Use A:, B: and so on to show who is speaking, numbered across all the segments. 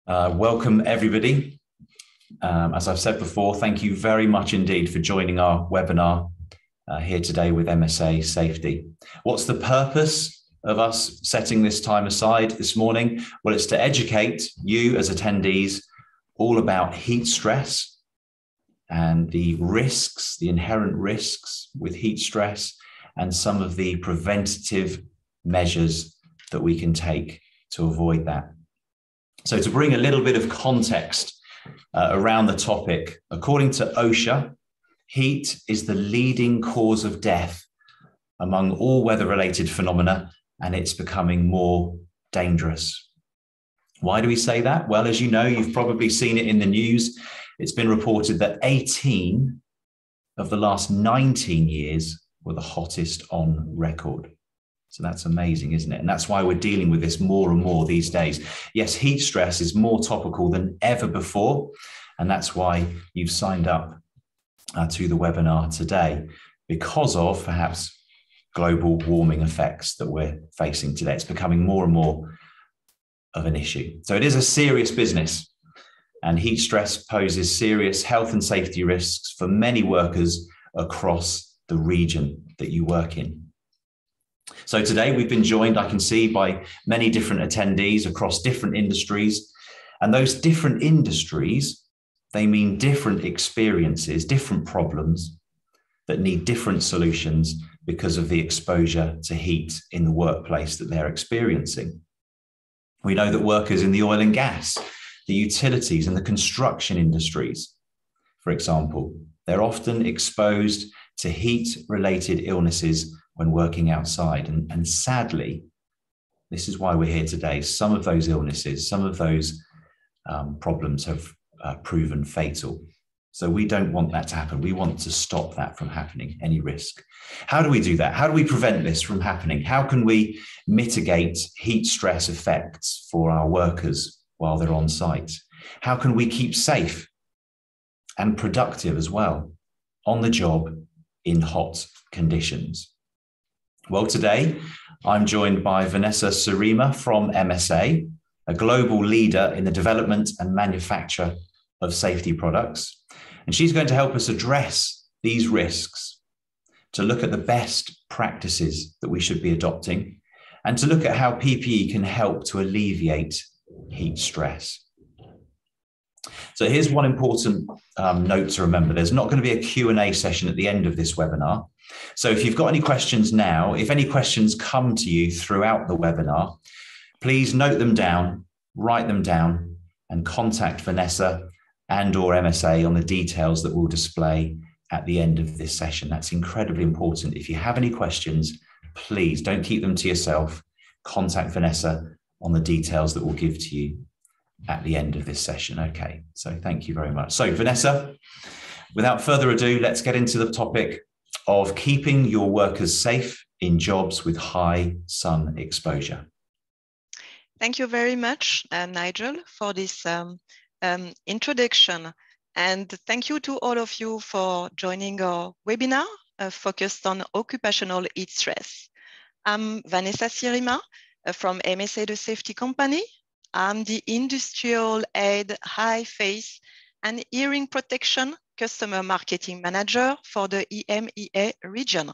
A: Welcome, everybody. As I've said before, thank you very much indeed for joining our webinar here today with MSA Safety. What's the purpose of us setting this time aside this morning? Well, it's to educate you as attendees all about heat stress and the risks, the inherent risks with heat stress, and some of the preventative measures that we can take to avoid that. So to bring a little bit of context around the topic, according to OSHA, heat is the leading cause of death among all weather-related phenomena, and it's becoming more dangerous. Why do we say that? Well, as you know, you've probably seen it in the news. It's been reported that 18 of the last 19 years were the hottest on record. So that's amazing, isn't it? And that's why we're dealing with this more and more these days. Yes, heat stress is more topical than ever before. And that's why you've signed up to the webinar today, because of perhaps global warming effects that we're facing today. It's becoming more and more of an issue. So it is a serious business, and heat stress poses serious health and safety risks for many workers across the region that you work in. So today we've been joined, I can see, by many different attendees across different industries. And those different industries, they mean different experiences, different problems that need different solutions because of the exposure to heat in the workplace that they're experiencing. We know that workers in the oil and gas, the utilities and the construction industries, for example, they're often exposed to heat-related illnesses when working outside. And sadly, this is why we're here today. Some of those illnesses, some of those problems have proven fatal. So we don't want that to happen. We want to stop that from happening, any risk. How do we do that? How do we prevent this from happening? How can we mitigate heat stress effects for our workers while they're on site? How can we keep safe and productive as well on the job in hot conditions? Well, today I'm joined by Vanessa Surima from MSA, a global leader in the development and manufacture of safety products. And she's going to help us address these risks, to look at the best practices that we should be adopting, and to look at how PPE can help to alleviate heat stress. So here's one important note to remember. There's not going to be a Q&A session at the end of this webinar. So if you've got any questions now, if any questions come to you throughout the webinar, please note them down, write them down, and contact Vanessa and or MSA on the details that we'll display at the end of this session. That's incredibly important. If you have any questions, please don't keep them to yourself. Contact Vanessa on the details that we'll give to you at the end of this session. Okay, so thank you very much. So Vanessa, without further ado, let's get into the topic of keeping your workers safe in jobs with high sun exposure.
B: Thank you very much, Nigel, for this introduction. And thank you to all of you for joining our webinar focused on occupational heat stress. I'm Vanessa Surima from MSA, the safety company. I'm the industrial aid, eye, face, and hearing protection customer marketing manager for the EMEA region,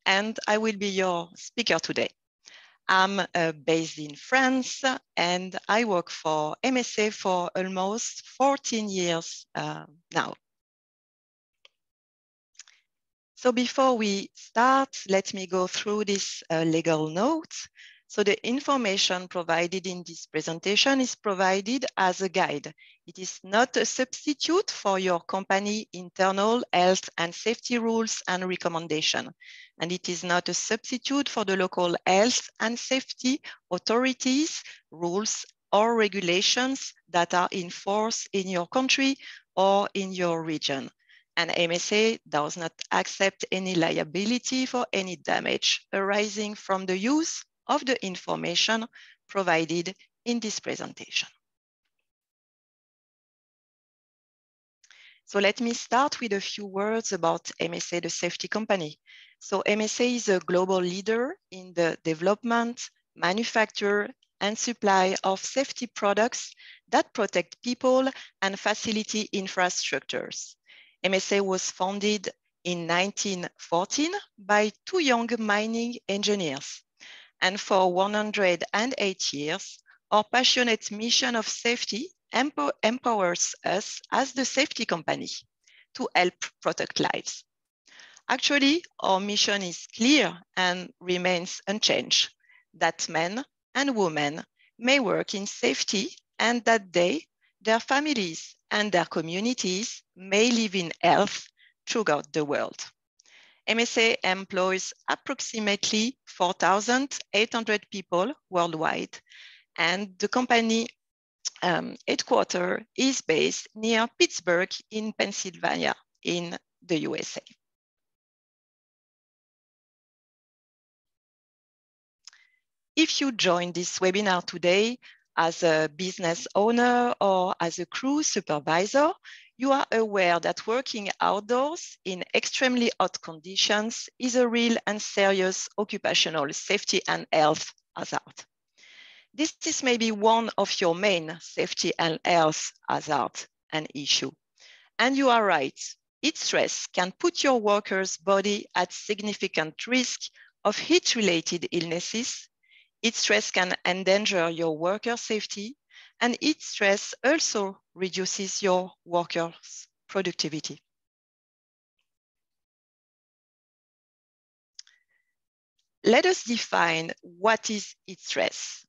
B: and I will be your speaker today. I'm based in France, and I work for MSA for almost 14 years now. So before we start, let me go through this legal note. So the information provided in this presentation is provided as a guide. It is not a substitute for your company internal health and safety rules and recommendation. And it is not a substitute for the local health and safety authorities, rules or regulations that are in force in your country or in your region. And MSA does not accept any liability for any damage arising from the use of the information provided in this presentation. So let me start with a few words about MSA, the safety company. So MSA is a global leader in the development, manufacture, and supply of safety products that protect people and facility infrastructures. MSA was founded in 1914 by two young mining engineers. And for 108 years, our passionate mission of safety empowers us as the safety company to help protect lives. Actually, our mission is clear and remains unchanged, that men and women may work in safety and that they, their families, and their communities may live in health throughout the world. MSA employs approximately 4,800 people worldwide, and the company headquarters is based near Pittsburgh in Pennsylvania in the USA. If you join this webinar today as a business owner or as a crew supervisor, you are aware that working outdoors in extremely hot conditions is a real and serious occupational safety and health hazard. This is maybe one of your main safety and health hazard and issue. And you are right, heat stress can put your worker's body at significant risk of heat-related illnesses. Heat stress can endanger your worker safety, and heat stress also reduces your workers' productivity. Let us define what is heat stress.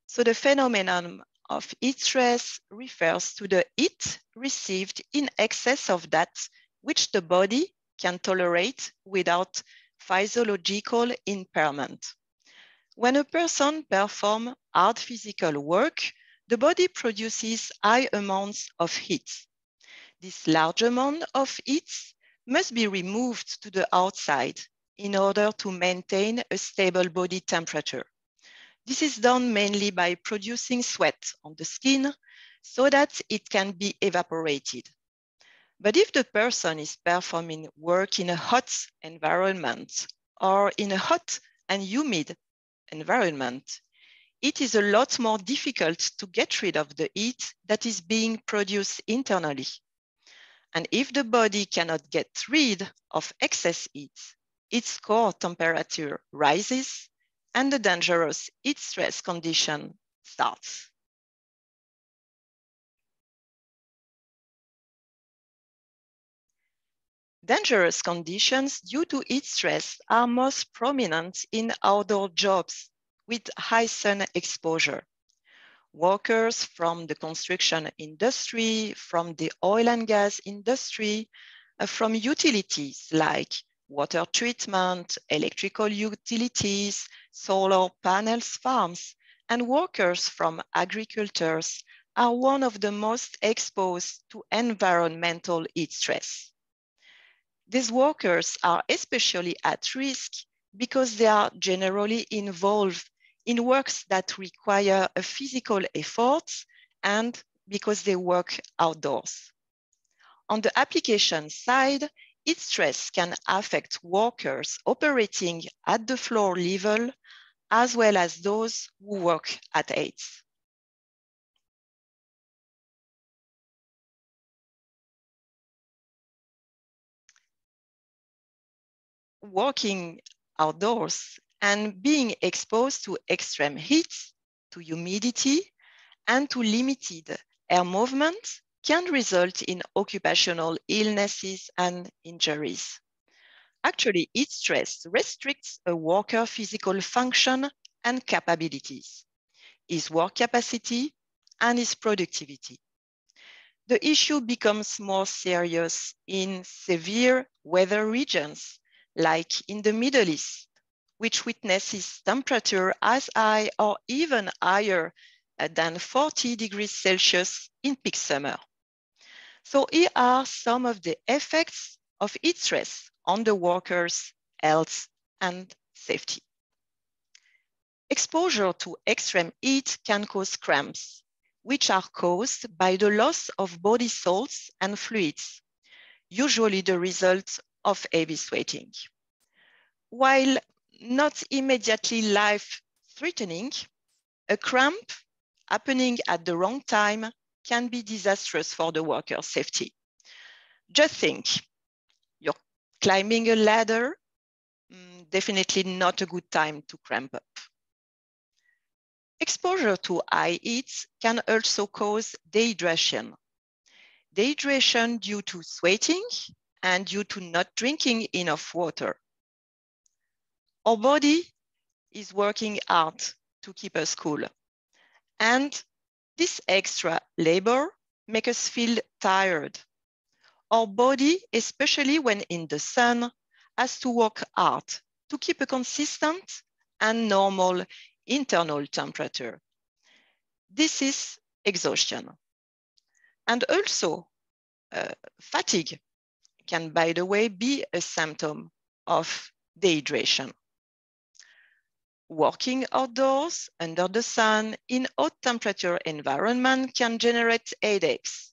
B: So the phenomenon of heat stress refers to the heat received in excess of that which the body can tolerate without physiological impairment. When a person performs hard physical work, the body produces high amounts of heat. This large amount of heat must be removed to the outside in order to maintain a stable body temperature. This is done mainly by producing sweat on the skin so that it can be evaporated. But if the person is performing work in a hot environment or in a hot and humid environment, it is a lot more difficult to get rid of the heat that is being produced internally. And if the body cannot get rid of excess heat, its core temperature rises and the dangerous heat stress condition starts. Dangerous conditions due to heat stress are most prominent in outdoor jobs with high sun exposure. Workers from the construction industry, from the oil and gas industry, from utilities like water treatment, electrical utilities, solar panels farms, and workers from agricultures are one of the most exposed to environmental heat stress. These workers are especially at risk because they are generally involved in works that require a physical effort and because they work outdoors. On the application side, heat stress can affect workers operating at the floor level, as well as those who work at heights. Working outdoors and being exposed to extreme heat, to humidity, and to limited air movement can result in occupational illnesses and injuries. Actually, heat stress restricts a worker's physical function and capabilities, his work capacity, and his productivity. The issue becomes more serious in severe weather regions, like in the Middle East, which witnesses temperature as high or even higher than 40 degrees Celsius in peak summer. So here are some of the effects of heat stress on the workers' health and safety. Exposure to extreme heat can cause cramps, which are caused by the loss of body salts and fluids, usually the result of heavy sweating. While not immediately life-threatening, A cramp happening at the wrong time can be disastrous for the worker's safety. Just think, you're climbing a ladder, definitely not a good time to cramp up. Exposure to high heat can also cause dehydration. Dehydration due to sweating and due to not drinking enough water. Our body is working hard to keep us cool. And this extra labor makes us feel tired. Our body, especially when in the sun, has to work hard to keep a consistent and normal internal temperature. This is exhaustion. And also, fatigue can, by the way, be a symptom of dehydration. Working outdoors under the sun in hot temperature environment can generate headaches.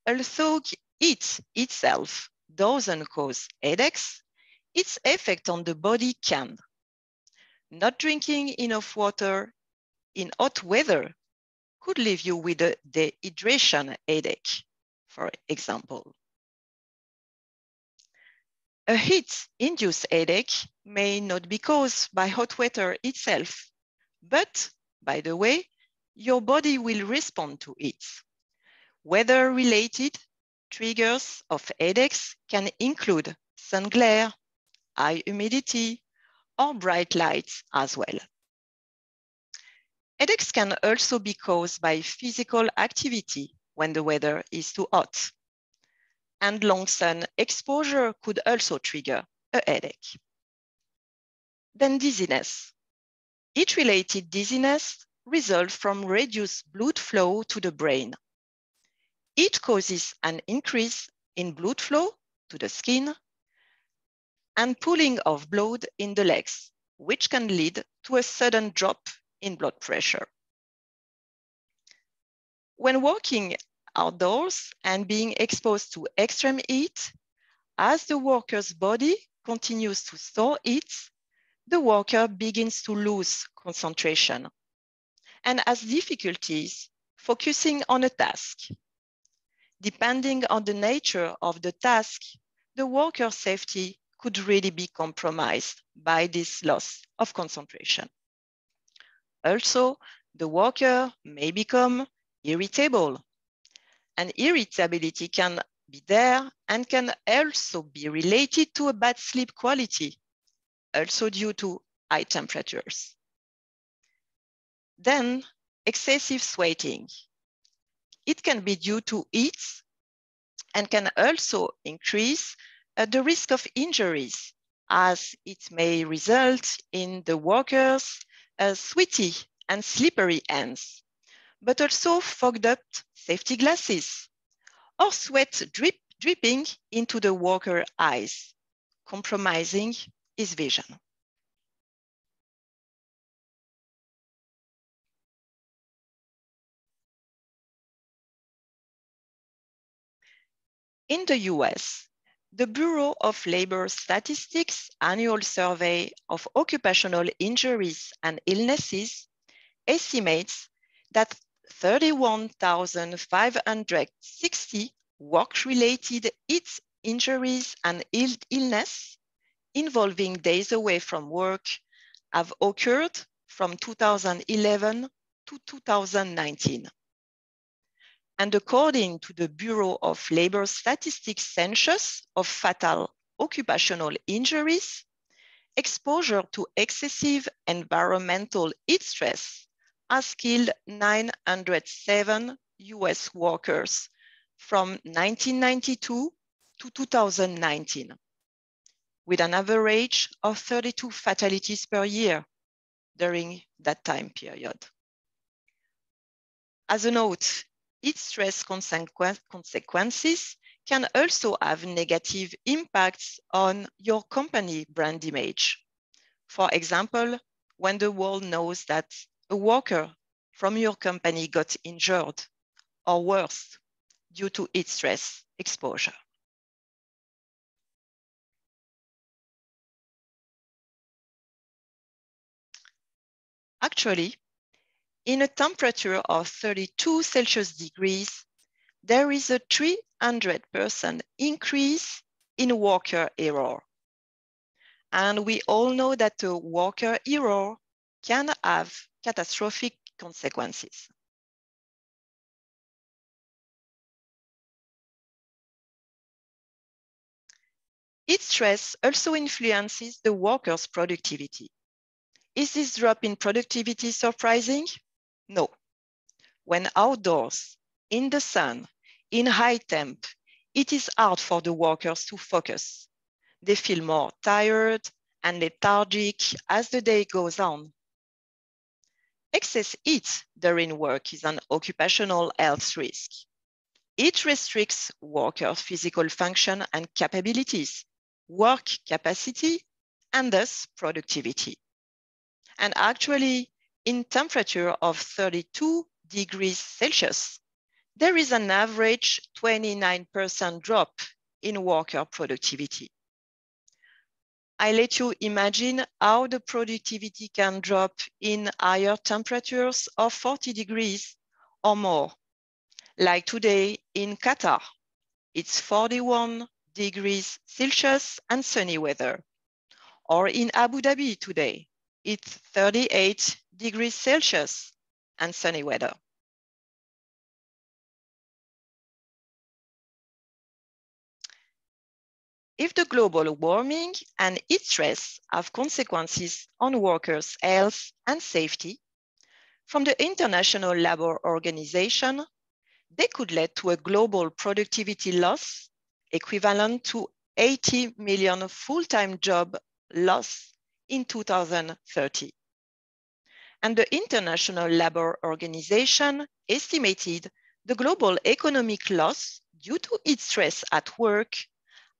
B: Although heat itself doesn't cause headaches, its effect on the body can. Not drinking enough water in hot weather could leave you with a dehydration headache, for example. A heat-induced headache may not be caused by hot weather itself, but, by the way, your body will respond to it. Weather-related triggers of headaches can include sun glare, high humidity, or bright lights as well. Headaches can also be caused by physical activity when the weather is too hot. And long sun exposure could also trigger a headache. Then dizziness. Heat-related dizziness results from reduced blood flow to the brain. It causes an increase in blood flow to the skin and pooling of blood in the legs, which can lead to a sudden drop in blood pressure. When working outdoors and being exposed to extreme heat, as the worker's body continues to store heat, the worker begins to lose concentration and has difficulties focusing on a task. Depending on the nature of the task, the worker's safety could really be compromised by this loss of concentration. Also, the worker may become irritable, and irritability can be there and can also be related to a bad sleep quality, also due to high temperatures. Then, excessive sweating. It can be due to heat and can also increase the risk of injuries, as it may result in the workers' sweaty and slippery hands, but also fogged up safety glasses or sweat dripping into the worker's eyes, compromising his vision. In the US, the Bureau of Labor Statistics annual survey of occupational injuries and illnesses estimates that 31,560 work-related heat injuries and illness involving days away from work have occurred from 2011 to 2019. And according to the Bureau of Labor Statistics census of fatal occupational injuries, exposure to excessive environmental heat stress has killed 907 US workers from 1992 to 2019, with an average of 32 fatalities per year during that time period. As a note, heat stress consequences can also have negative impacts on your company brand image. For example, when the world knows that a worker from your company got injured or worse due to heat stress exposure. Actually, in a temperature of 32 Celsius degrees, there is a 300% increase in worker error. And we all know that a worker error can have catastrophic consequences. Heat stress also influences the worker's productivity. Is this drop in productivity surprising? No. When outdoors, in the sun, in high temp, it is hard for the workers to focus. They feel more tired and lethargic as the day goes on. Excess heat during work is an occupational health risk. It restricts workers' physical function and capabilities, work capacity, and thus productivity. And actually, in temperature of 32 degrees Celsius, there is an average 29% drop in worker productivity. I let you imagine how the productivity can drop in higher temperatures of 40 degrees or more. Like today in Qatar, it's 41 degrees Celsius and sunny weather. Or in Abu Dhabi today, it's 38 degrees Celsius and sunny weather. If the global warming and heat stress have consequences on workers' health and safety, from the International Labour Organization, they could lead to a global productivity loss equivalent to 80 million full-time job loss in 2030. And the International Labour Organization estimated the global economic loss due to heat stress at work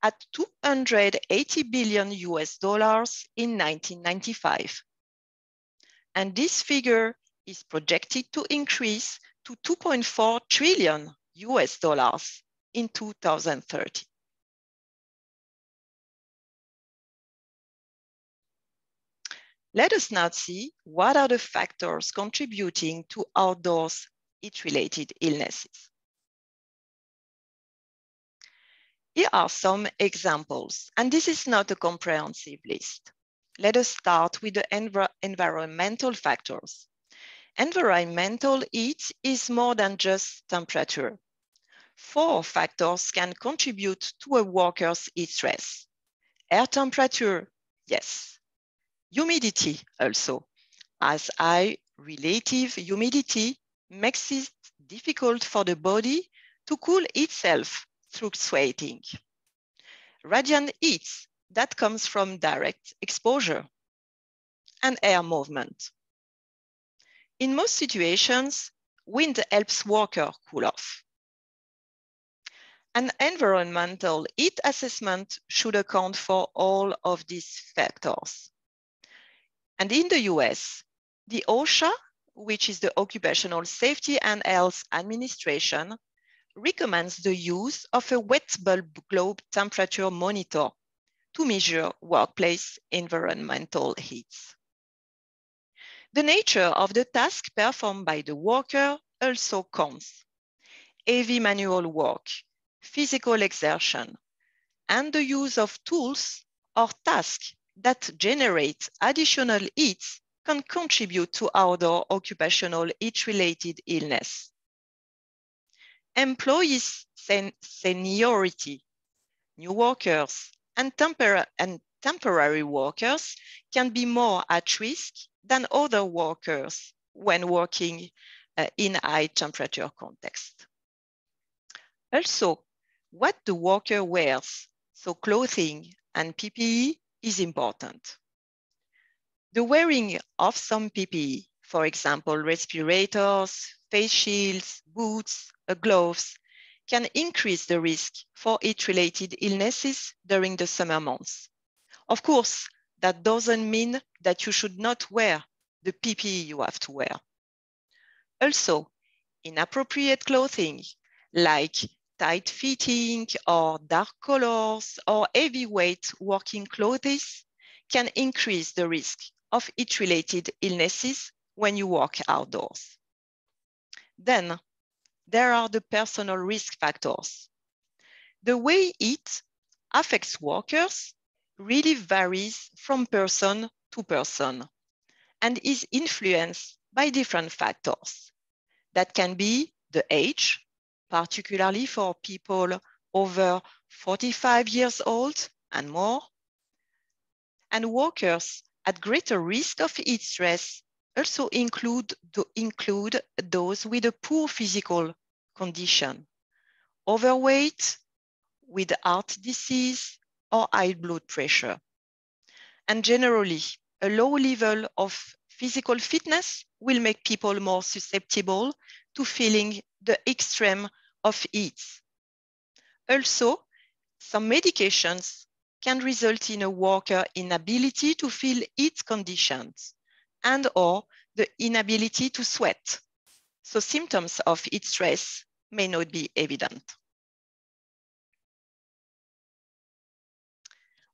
B: at $280 billion in 1995. And this figure is projected to increase to $2.4 trillion in 2030. Let us now see what are the factors contributing to outdoors heat-related illnesses. Here are some examples, and this is not a comprehensive list. Let us start with the environmental factors. Environmental heat is more than just temperature. 4 factors can contribute to a worker's heat stress. Air temperature, yes. Humidity also, as high relative humidity makes it difficult for the body to cool itself through sweating. Radiant heat that comes from direct exposure. And air movement. In most situations, wind helps workers cool off. An environmental heat assessment should account for all of these factors. And in the US, the OSHA, which is the Occupational Safety and Health Administration, recommends the use of a wet bulb globe temperature monitor to measure workplace environmental heats. The nature of the task performed by the worker also counts. Heavy manual work, physical exertion, and the use of tools or tasks that generate additional heat can contribute to outdoor occupational heat-related illness. Employees' seniority, new workers, and temporary workers can be more at risk than other workers when working in high temperature context. Also, what the worker wears, so clothing and PPE, is important. The wearing of some PPE, for example, respirators, face shields, boots, gloves, can increase the risk for heat-related illnesses during the summer months. Of course, that doesn't mean that you should not wear the PPE you have to wear. Also, inappropriate clothing like tight-fitting or dark colors or heavyweight working clothes can increase the risk of heat-related illnesses when you walk outdoors. Then there are the personal risk factors. The way heat affects walkers really varies from person to person and is influenced by different factors. That can be the age, particularly for people over 45 years old and more. And walkers at greater risk of heat stress also include those with a poor physical condition, overweight, with heart disease or high blood pressure. And generally, a low level of physical fitness will make people more susceptible to feeling the extreme of heat. Also, some medications can result in a walker inability to feel heat conditions and or the inability to sweat. So symptoms of heat stress may not be evident.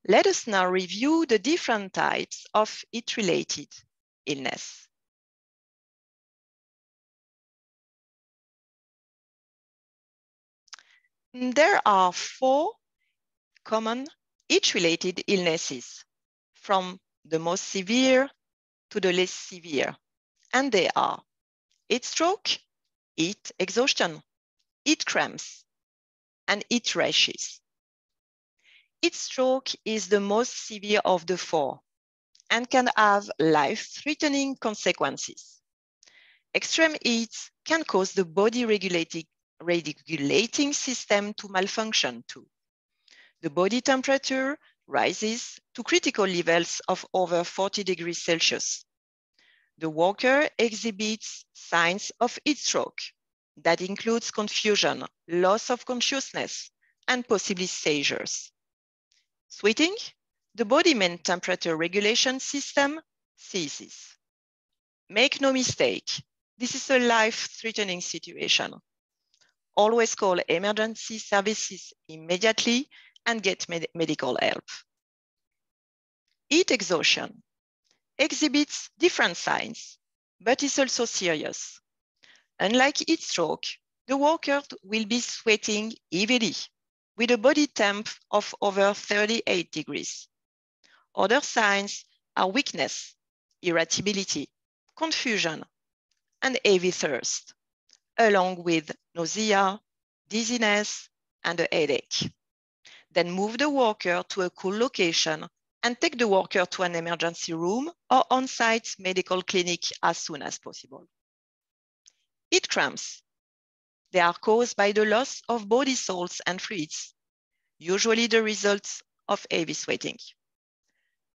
B: Let us now review the different types of heat-related illness. There are 4 common heat-related illnesses, from the most severe to the less severe, and they are heat stroke, heat exhaustion, heat cramps, and heat rashes. Heat stroke is the most severe of the 4 and can have life-threatening consequences. Extreme heat can cause the body regulating system to malfunction too. The body temperature rises to critical levels of over 40 degrees Celsius. The walker exhibits signs of heat stroke. That includes confusion, loss of consciousness, and possibly seizures. Sweating, the body main temperature regulation system, ceases. Make no mistake, this is a life-threatening situation. Always call emergency services immediately and get medical help. Heat exhaustion exhibits different signs, but is also serious. Unlike heat stroke, the walker will be sweating heavily with a body temp of over 38 degrees. Other signs are weakness, irritability, confusion, and heavy thirst, along with nausea, dizziness, and a headache. Then move the walker to a cool location and take the walker to an emergency room or on-site medical clinic as soon as possible. Heat cramps. They are caused by the loss of body salts and fluids, usually the result of heavy sweating.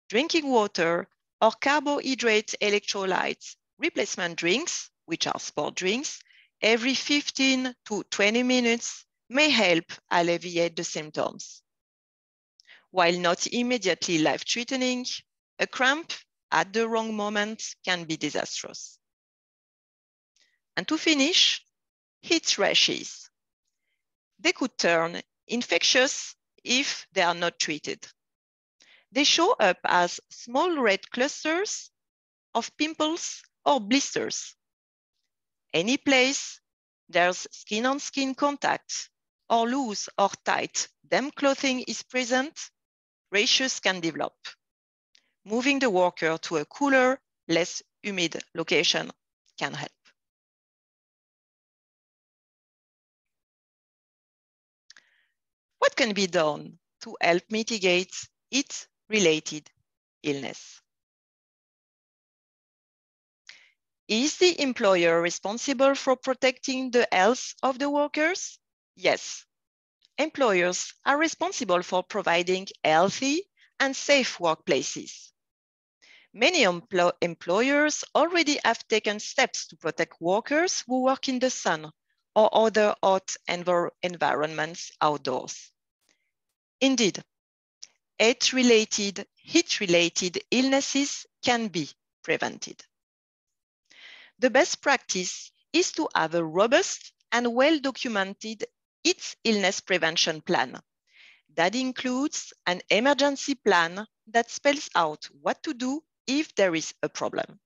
B: Drinking water or carbohydrate electrolytes replacement drinks, which are sport drinks, every 15 to 20 minutes may help alleviate the symptoms. While not immediately life-threatening, a cramp at the wrong moment can be disastrous. And to finish, heat rashes. They could turn infectious if they are not treated. They show up as small red clusters of pimples or blisters. Any place there's skin-on-skin contact or loose or tight damp clothing is present, rashes can develop. Moving the walker to a cooler, less humid location can help. What can be done to help mitigate heat-related illness? Is the employer responsible for protecting the health of the workers? Yes. Employers are responsible for providing healthy and safe workplaces. Many employers already have taken steps to protect workers who work in the sun or other hot environments outdoors. Indeed, heat-related illnesses can be prevented. The best practice is to have a robust and well-documented heat illness prevention plan. That includes an emergency plan that spells out what to do if there is a problem.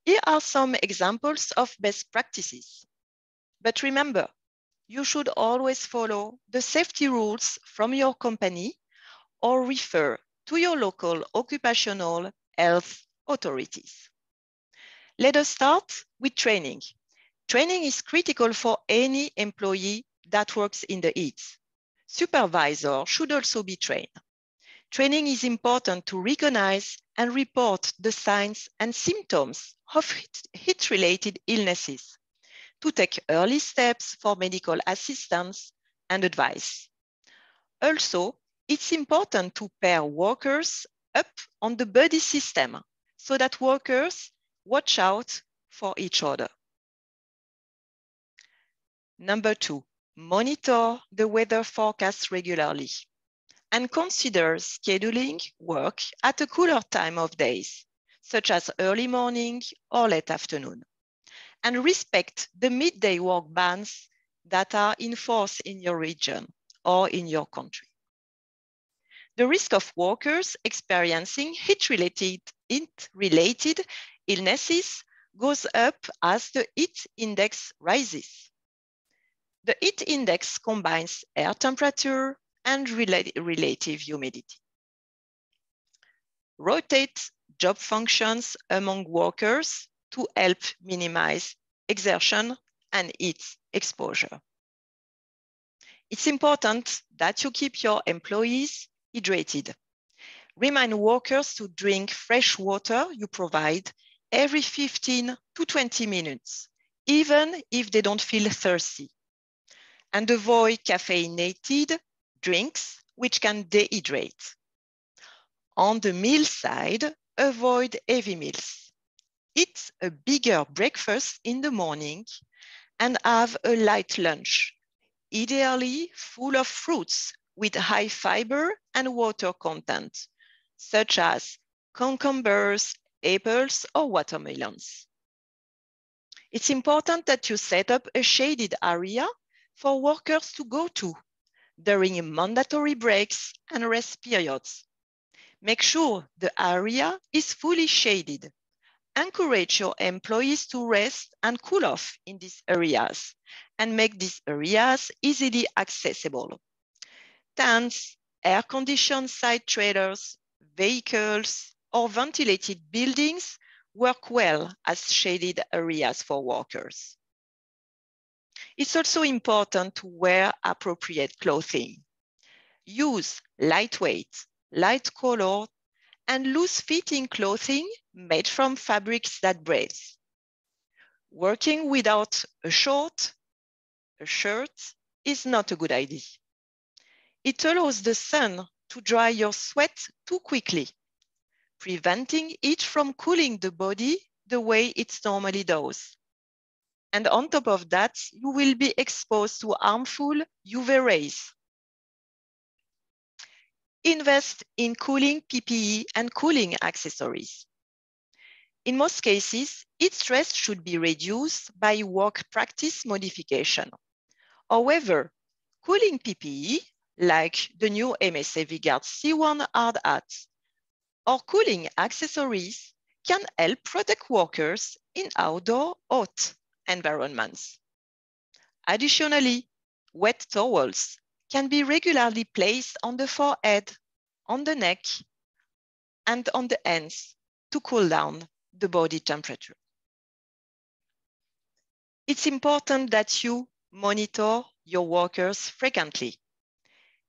B: Here are some examples of best practices. But remember, you should always follow the safety rules from your company or refer to your local occupational health authorities. Let us start with training. Training is critical for any employee that works in the heat. Supervisors should also be trained. Training is important to recognize and report the signs and symptoms of heat-related illnesses, to take early steps for medical assistance and advice. Also, it's important to pair workers up on the buddy system so that workers watch out for each other. Number 2, monitor the weather forecast regularly and consider scheduling work at a cooler time of days, such as early morning or late afternoon, and respect the midday work bans that are in force in your region or in your country. The risk of workers experiencing heat-related illnesses goes up as the heat index rises. The heat index combines air temperature and relative humidity. Rotate job functions among workers to help minimize exertion and heat exposure. It's important that you keep your employees hydrated. Remind workers to drink fresh water you provide every 15 to 20 minutes, even if they don't feel thirsty. And avoid caffeinated drinks, which can dehydrate. On the meal side, avoid heavy meals. Eat a bigger breakfast in the morning and have a light lunch, ideally full of fruits with high fiber and water content, such as cucumbers, apples, or watermelons. It's important that you set up a shaded area for workers to go to during mandatory breaks and rest periods. Make sure the area is fully shaded. Encourage your employees to rest and cool off in these areas and make these areas easily accessible. Tents, air-conditioned side trailers, vehicles, or ventilated buildings work well as shaded areas for workers. It's also important to wear appropriate clothing. Use lightweight, light-colored, and loose-fitting clothing made from fabrics that breathe. Working without a shirt is not a good idea. It allows the sun to dry your sweat too quickly, preventing it from cooling the body the way it normally does. And on top of that, you will be exposed to harmful UV rays. Invest in cooling PPE and cooling accessories. In most cases, heat stress should be reduced by work practice modification. However, cooling PPE, like the new MSA V-Gard C1 Hard Hat, or cooling accessories can help protect workers in outdoor hot environments. Additionally, wet towels can be regularly placed on the forehead, on the neck, and on the hands to cool down the body temperature. It's important that you monitor your workers frequently.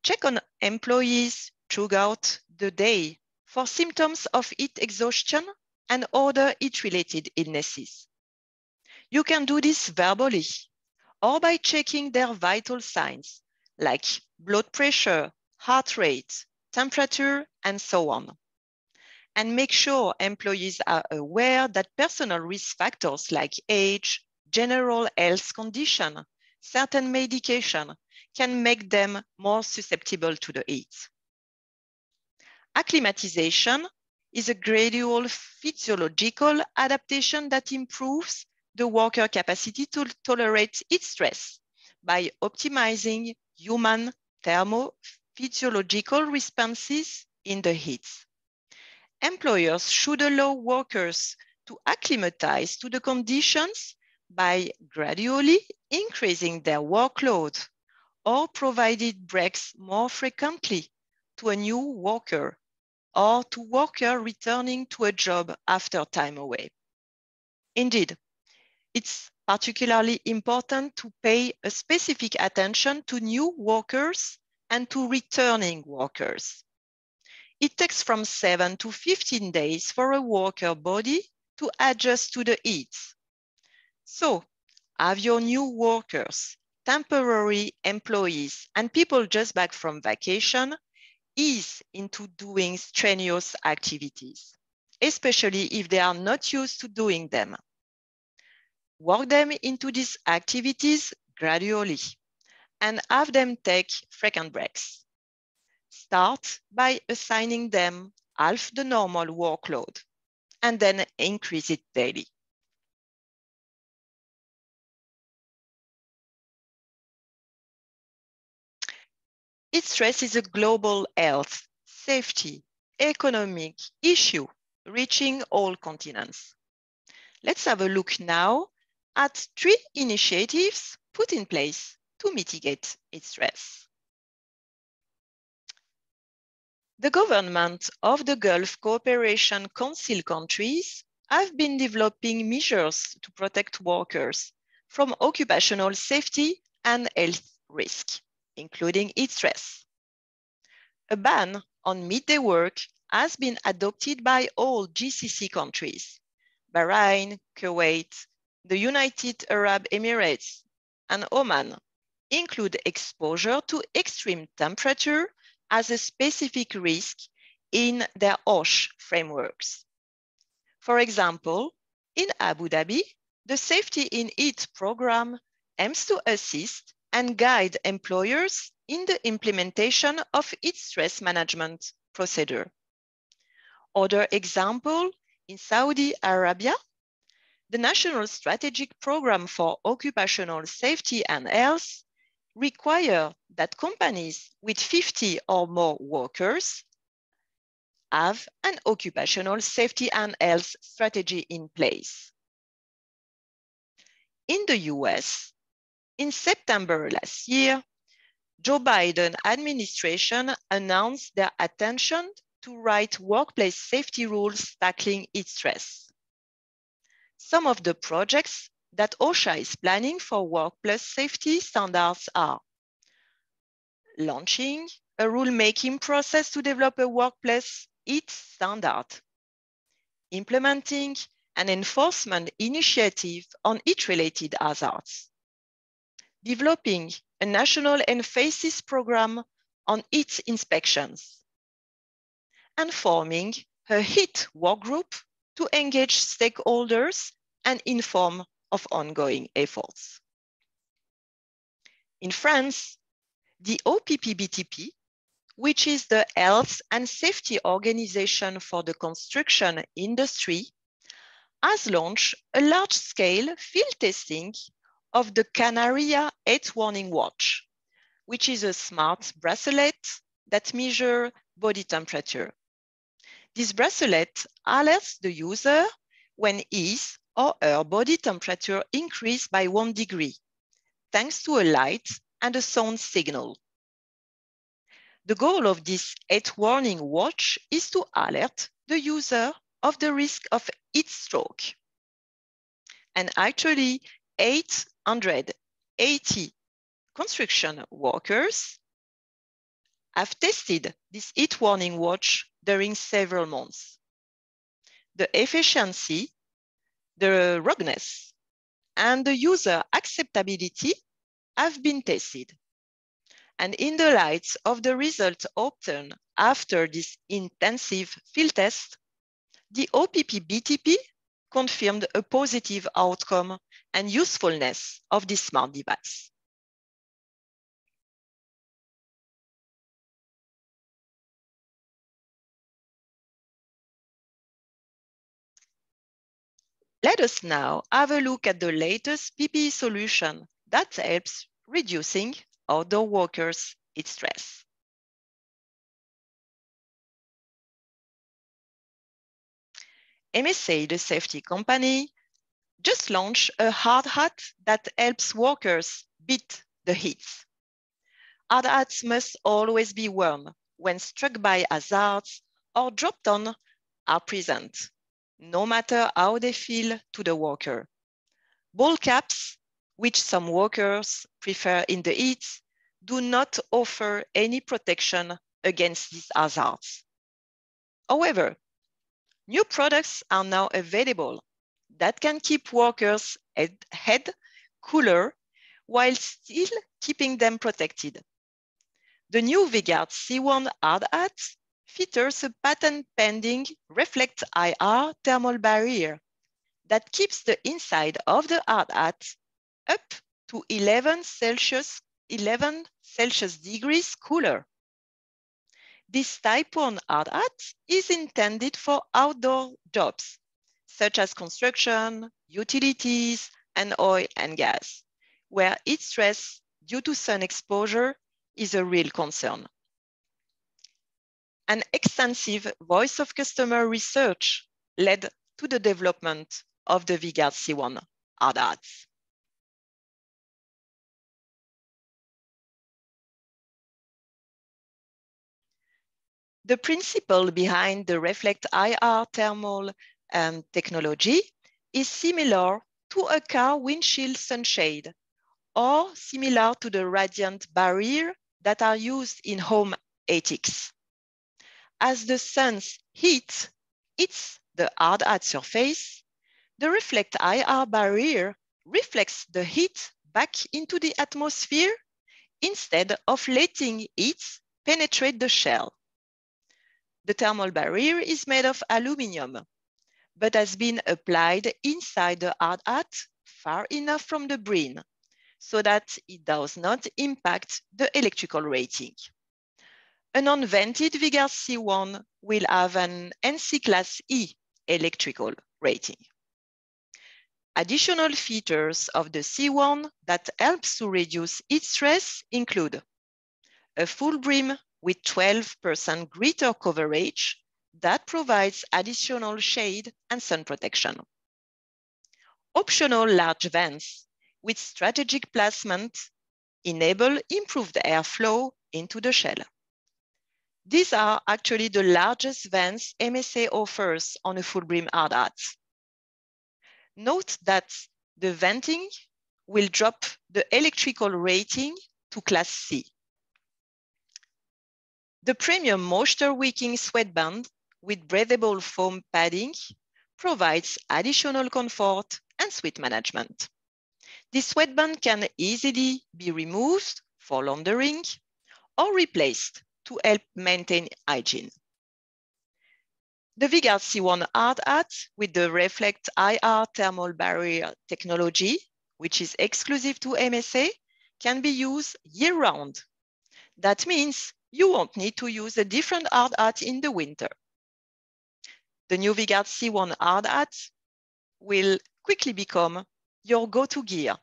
B: Check on employees throughout the day for symptoms of heat exhaustion and other heat-related illnesses. You can do this verbally or by checking their vital signs like blood pressure, heart rate, temperature, and so on. And make sure employees are aware that personal risk factors like age, general health condition, certain medication can make them more susceptible to the heat. Acclimatization is a gradual physiological adaptation that improves the worker capacity to tolerate heat stress by optimizing human thermophysiological responses in the heat. Employers should allow workers to acclimatize to the conditions by gradually increasing their workload or provided breaks more frequently to a new worker or to worker returning to a job after time away. Indeed, it's particularly important to pay a specific attention to new workers and to returning workers. It takes from 7 to 15 days for a worker body to adjust to the heat. So, have your new workers, temporary employees, and people just back from vacation ease into doing strenuous activities, especially if they are not used to doing them. Work them into these activities gradually and have them take frequent breaks. Start by assigning them half the normal workload and then increase it daily. Heat stress is a global health, safety, economic issue reaching all continents. Let's have a look now at 3 initiatives put in place to mitigate heat stress. The government of the Gulf Cooperation Council countries have been developing measures to protect workers from occupational safety and health risk, including heat stress. A ban on midday work has been adopted by all GCC countries, Bahrain, Kuwait, the United Arab Emirates, and Oman include exposure to extreme temperature as a specific risk in their OSH frameworks. For example, in Abu Dhabi, the Safety in Heat program aims to assist and guide employers in the implementation of heat stress management procedure. Other example, in Saudi Arabia, the National Strategic Program for Occupational Safety and Health require that companies with 50 or more workers have an occupational safety and health strategy in place. In the US, in September last year, Joe Biden administration announced their intention to write workplace safety rules tackling heat stress. Some of the projects that OSHA is planning for workplace safety standards are launching a rulemaking process to develop a workplace heat standard, implementing an enforcement initiative on heat-related hazards, developing a national emphasis program on heat inspections, and forming a heat work group to engage stakeholders and inform of ongoing efforts. In France, the OPP-BTP, which is the Health and Safety Organization for the construction industry, has launched a large-scale field testing of the Canaria 8 Warning Watch, which is a smart bracelet that measures body temperature. This bracelet alerts the user when his or her body temperature increases by 1 degree, thanks to a light and a sound signal. The goal of this 8 warning watch is to alert the user of the risk of heat stroke. And actually, 880 construction workers have tested this heat warning watch during several months. The efficiency, the ruggedness, and the user acceptability have been tested. And in the light of the results obtained after this intensive field test, the OPP-BTP confirmed a positive outcome and usefulness of this smart device. Let us now have a look at the latest Ppe solution that helps reducing outdoor workers' heat stress. MSA, the safety company, just launched a hard hat that helps workers beat the heat. Hard hats must always be worn when struck by hazards or dropped on are present, no matter how they feel to the worker. Ball caps, which some workers prefer in the heat, do not offer any protection against these hazards. However, new products are now available that can keep workers' head cooler while still keeping them protected. The new V-Gard C1 Hard Hat features a patent-pending Reflect IR thermal barrier that keeps the inside of the hard hat up to 11 Celsius degrees cooler. This Type 1 hard hat is intended for outdoor jobs, such as construction, utilities, and oil and gas, where heat stress due to sun exposure is a real concern. An extensive voice of customer research led to the development of the V-Gard C1 hard hats. The principle behind the Reflect IR thermal technology is similar to a car windshield sunshade or similar to the radiant barrier that are used in home attics. As the sun's heat hits the hard hat surface, the Reflect IR barrier reflects the heat back into the atmosphere instead of letting it penetrate the shell. The thermal barrier is made of aluminum, but has been applied inside the hard hat far enough from the brim so that it does not impact the electrical rating. An unvented V-Gard C1 will have an NC Class E electrical rating. Additional features of the C1 that helps to reduce heat stress include a full brim with 12% greater coverage that provides additional shade and sun protection. Optional large vents with strategic placement enable improved airflow into the shell. These are actually the largest vents MSA offers on a full brim hard hat. Note that the venting will drop the electrical rating to Class C. The premium moisture-wicking sweatband with breathable foam padding provides additional comfort and sweat management. This sweatband can easily be removed for laundering or replaced to help maintain hygiene. The V-Gard C1 Hard Hat with the Reflect IR thermal barrier technology, which is exclusive to MSA, can be used year-round. That means you won't need to use a different hard hat in the winter. The new V-Gard C1 Hard Hat will quickly become your go-to gear,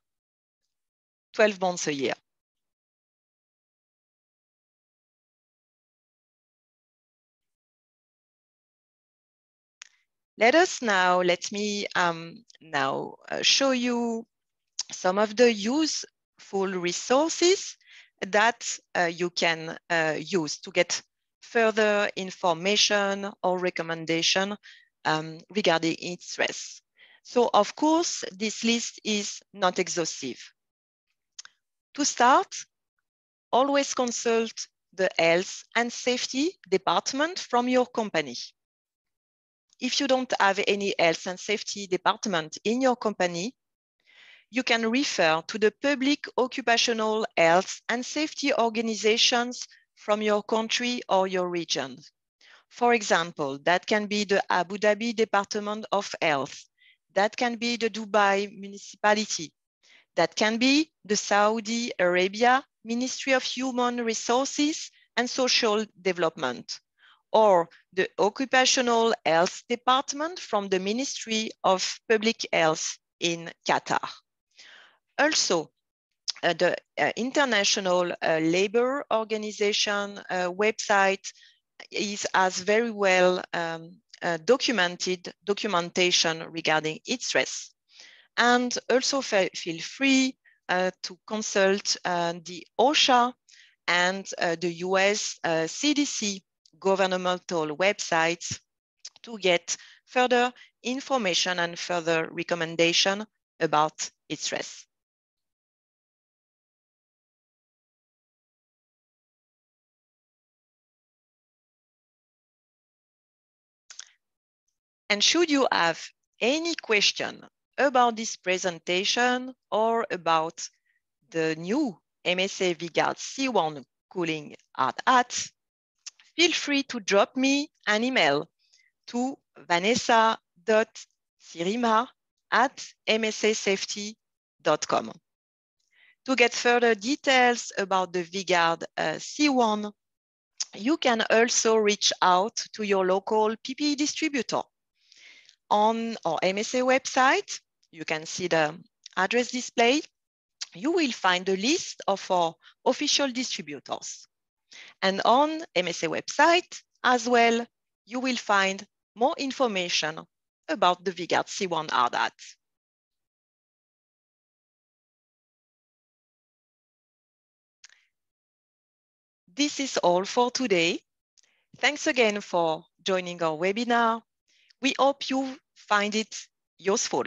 B: 12 months a year. Let me show you some of the useful resources that you can use to get further information or recommendation regarding heat stress. So of course, this list is not exhaustive. To start, always consult the health and safety department from your company. If you don't have any health and safety department in your company, you can refer to the public occupational health and safety organizations from your country or your region. For example, that can be the Abu Dhabi Department of Health, that can be the Dubai municipality, that can be the Saudi Arabia Ministry of Human Resources and Social Development, or the Occupational Health Department from the Ministry of Public Health in Qatar. Also, the International Labour Organization website has very well documentation regarding heat stress. And also feel free to consult the OSHA and the US CDC governmental websites to get further information and further recommendation about heat stress. And should you have any question about this presentation or about the new MSA V-Gard C1 Cooling Hard Hat, feel free to drop me an email to vanessa.sirima@msasafety.com. To get further details about the V-Gard C1, you can also reach out to your local PPE distributor. On our MSA website, you can see the address display. You will find a list of our official distributors. And on MSA website as well, you will find more information about the V-Gard C1 Hard Hat. This is all for today. Thanks again for joining our webinar. We hope you find it useful.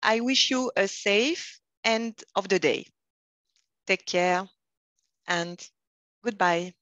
B: I wish you a safe end of the day. Take care and goodbye.